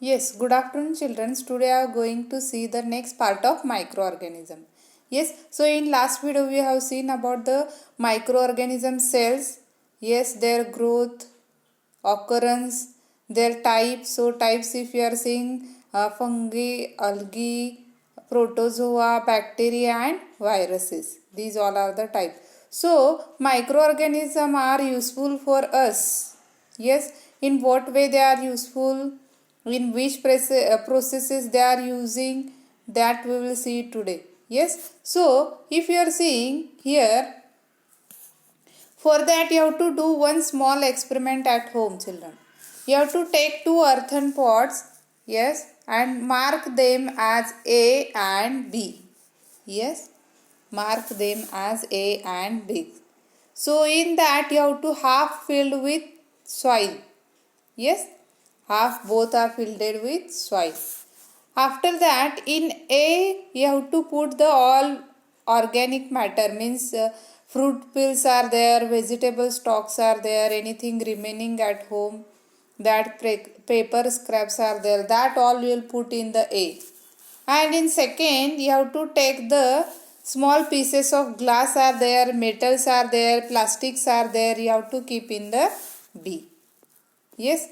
Yes, good afternoon children. Today I am going to see the next part of microorganism. Yes, so in last video we have seen about the microorganism cells. Yes, their growth, occurrence, their types. So types if you are seeing fungi, algae, protozoa, bacteria and viruses. These all are the types. So microorganisms are useful for us. Yes, in what way they are useful? In which processes they are using, that we will see today. Yes, so if you are seeing here, for that you have to do one small experiment at home, children. You have to take two earthen pots, yes, and mark them as A and B. Yes, mark them as A and B. So in that you have to half filled with soil. Yes, half both are filled with soil. After that, in A, you have to put the all organic matter, means fruit peels are there, vegetable stalks are there, anything remaining at home, that paper scraps are there, that all you will put in the A. And in second, you have to take the small pieces of glass are there, metals are there, plastics are there, you have to keep in the B. Yes,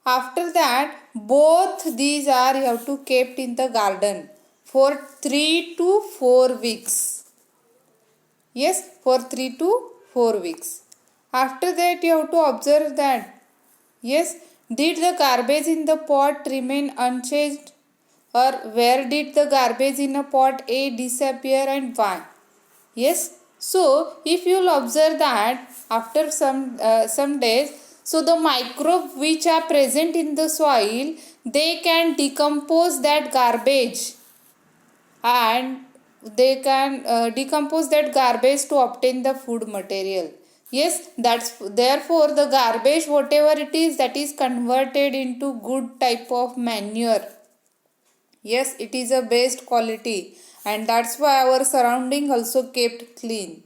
after that both these are you have to kept in the garden for 3 to 4 weeks. Yes, for 3 to 4 weeks. After that you have to observe that, yes, did the garbage in the pot remain unchanged, or where did the garbage in a pot A disappear and why? Yes, so if you will observe that after some days, so the microbes which are present in the soil, they can decompose that garbage, and they can decompose that garbage to obtain the food material. Yes, that's therefore the garbage whatever it is, that is converted into good type of manure. Yes, it is a best quality, and that's why our surrounding also kept clean.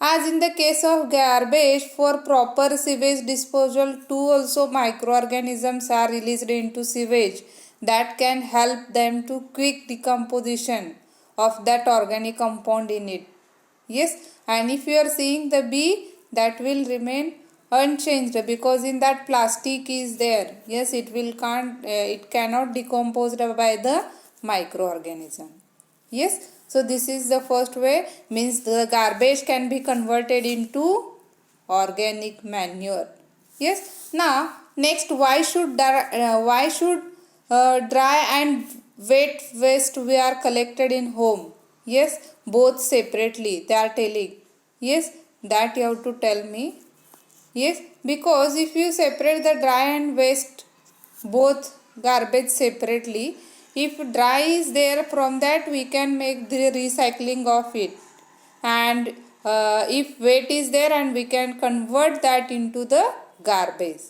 As in the case of garbage, for proper sewage disposal too also microorganisms are released into sewage that can help them to quick decomposition of that organic compound in it. Yes, and if you are seeing the B, that will remain unchanged because in that plastic is there. Yes, it cannot decompose by the microorganism. Yes, so this is the first way, means the garbage can be converted into organic manure. Yes, now next, why should dry and wet waste we are collected in home? Yes, both separately they are telling. Yes, that you have to tell me. Yes, because if you separate the dry and waste both garbage separately, if dry is there, from that we can make the recycling of it, and if wet is there, and we can convert that into the garbage.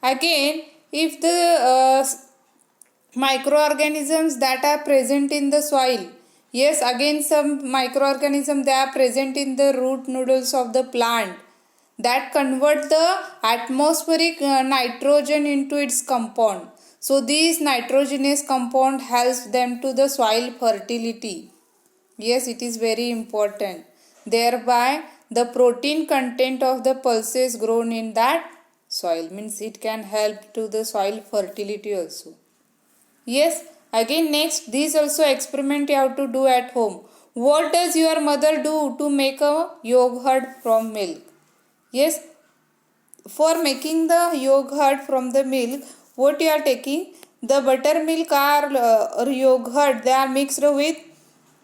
Again, if the microorganisms that are present in the soil, yes, again some microorganisms they are present in the root nodules of the plant, that convert the atmospheric nitrogen into its compound. So this nitrogenous compound helps them to the soil fertility. Yes, it is very important. Thereby the protein content of the pulses grown in that soil, means it can help to the soil fertility also. Yes, again next, this also experiment you have to do at home. What does your mother do to make a yogurt from milk? Yes, for making the yogurt from the milk, what you are taking? The buttermilk or yogurt, they are mixed with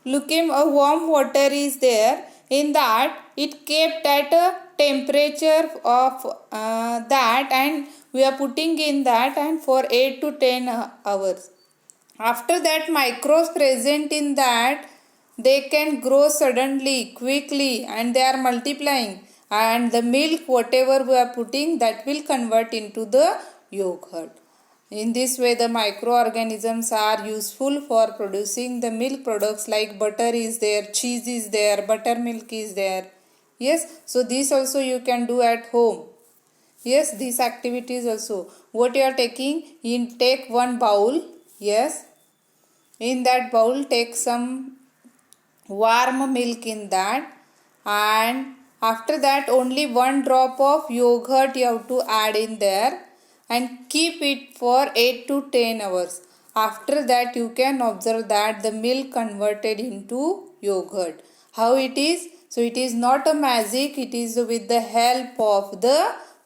lukewarm a warm water is there. In that, it kept at a temperature of that, and we are putting in that, and for 8 to 10 hours. After that, microbes present in that, they can grow suddenly, quickly, and they are multiplying, and the milk whatever we are putting, that will convert into the yogurt. In this way the microorganisms are useful for producing the milk products, like butter is there, cheese is there, buttermilk is there. Yes, so this also you can do at home. Yes, these activities also. What you are taking? In take one bowl. Yes. In that bowl, take some warm milk in that, and after that only one drop of yogurt you have to add in there and keep it for 8 to 10 hours. After that you can observe that the milk converted into yogurt. How it is? So it is not a magic, it is with the help of the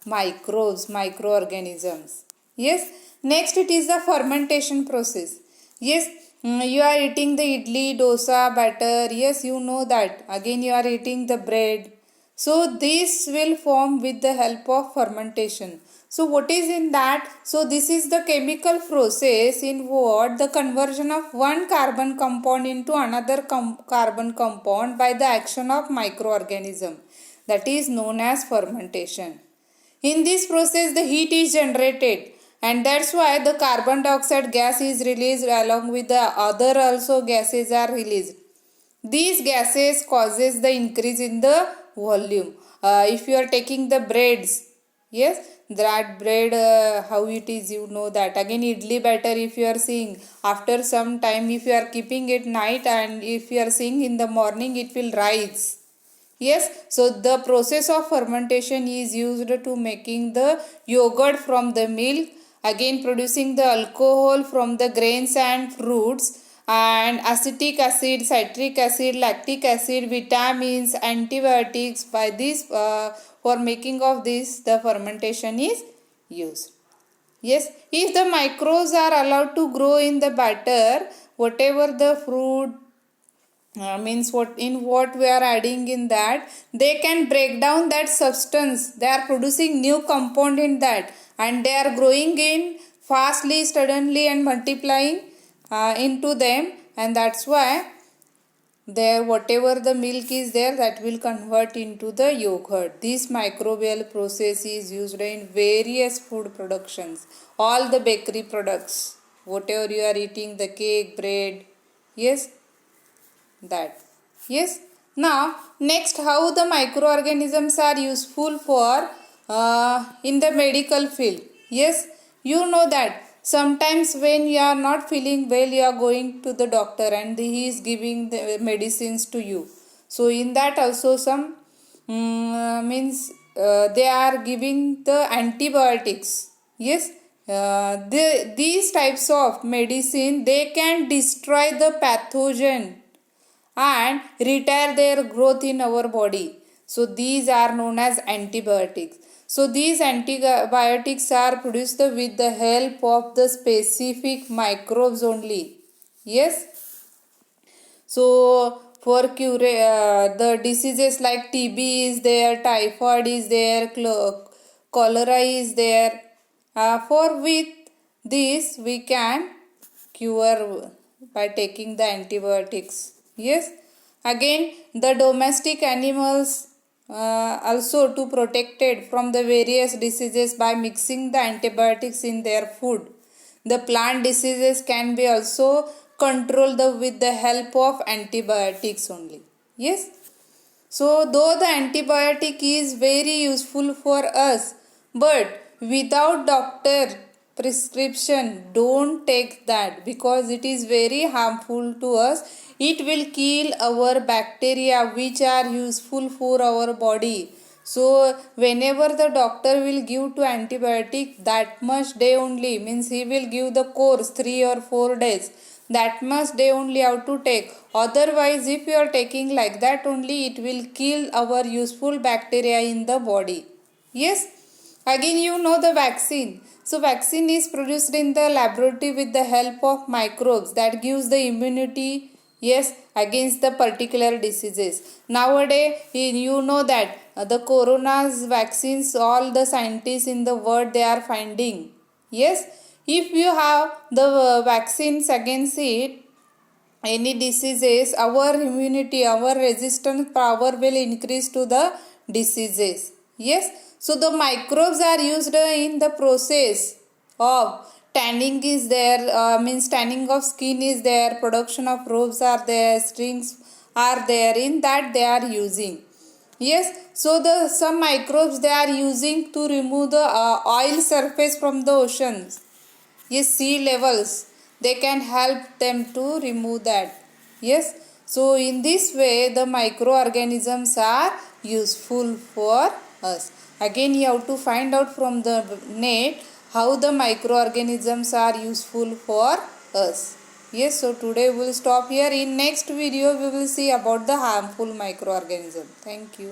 microorganisms. Yes. Next it is the fermentation process. Yes, you are eating the idli, dosa, batter. Yes, you know that. Again, you are eating the bread. So, this will form with the help of fermentation. So, what is in that? So, this is the chemical process in what the conversion of one carbon compound into another carbon compound by the action of microorganism. That is known as fermentation. In this process, the heat is generated, and that's why the carbon dioxide gas is released along with the other also gases are released. These gases causes the increase in the volume. If you are taking the breads, yes, that bread how it is, you know that. Again, idli batter, if you are seeing after some time, if you are keeping it night and if you are seeing in the morning, it will rise. Yes, so the process of fermentation is used to making the yogurt from the milk, again producing the alcohol from the grains and fruits, and acetic acid, citric acid, lactic acid, vitamins, antibiotics. By this, for making of this, the fermentation is used. Yes, if the microbes are allowed to grow in the batter, whatever the fruit means what we are adding in that, they can break down that substance. They are producing new compound in that, and they are growing in fastly, suddenly, and multiplying into them, and that's why there whatever the milk is there, that will convert into the yogurt. This microbial process is used in various food productions, all the bakery products, whatever you are eating, the cake, bread. Yes, that. Yes. Now next, how the microorganisms are useful for in the medical field. Yes, you know that sometimes when you are not feeling well, you are going to the doctor and he is giving the medicines to you. So in that also some means they are giving the antibiotics. Yes, these types of medicine, they can destroy the pathogen and retard their growth in our body. So these are known as antibiotics. So these antibiotics are produced with the help of the specific microbes only. Yes. So for cure the diseases like TB is there, typhoid is there, cholera is there. For with this we can cure by taking the antibiotics. Yes. Again, the domestic animals also to protected from the various diseases by mixing the antibiotics in their food. The plant diseases can be also controlled with the help of antibiotics only. Yes. So though the antibiotic is very useful for us, but without doctor prescription, don't take that, because it is very harmful to us. It will kill our bacteria which are useful for our body. So whenever the doctor will give to antibiotic, that much day only, means he will give the course 3 or 4 days, that much day only have to take. Otherwise, if you are taking like that only, it will kill our useful bacteria in the body. Yes. Again, you know the vaccine. So vaccine is produced in the laboratory with the help of microbes that gives the immunity, yes, against the particular diseases. Nowadays, you know that the corona's vaccines, all the scientists in the world, they are finding. Yes, if you have the vaccines against it, any diseases, our immunity, our resistance power will increase to the diseases. Yes, so the microbes are used in the process of tanning is there, means tanning of skin is there, production of robes are there, strings are there, in that they are using. Yes, so the some microbes they are using to remove the oil surface from the oceans. Yes, sea levels they can help them to remove that. Yes, so in this way the microorganisms are useful for us. Again you have to find out from the net how the microorganisms are useful for us. Yes, so today we will stop here. In next video we will see about the harmful microorganism. Thank you.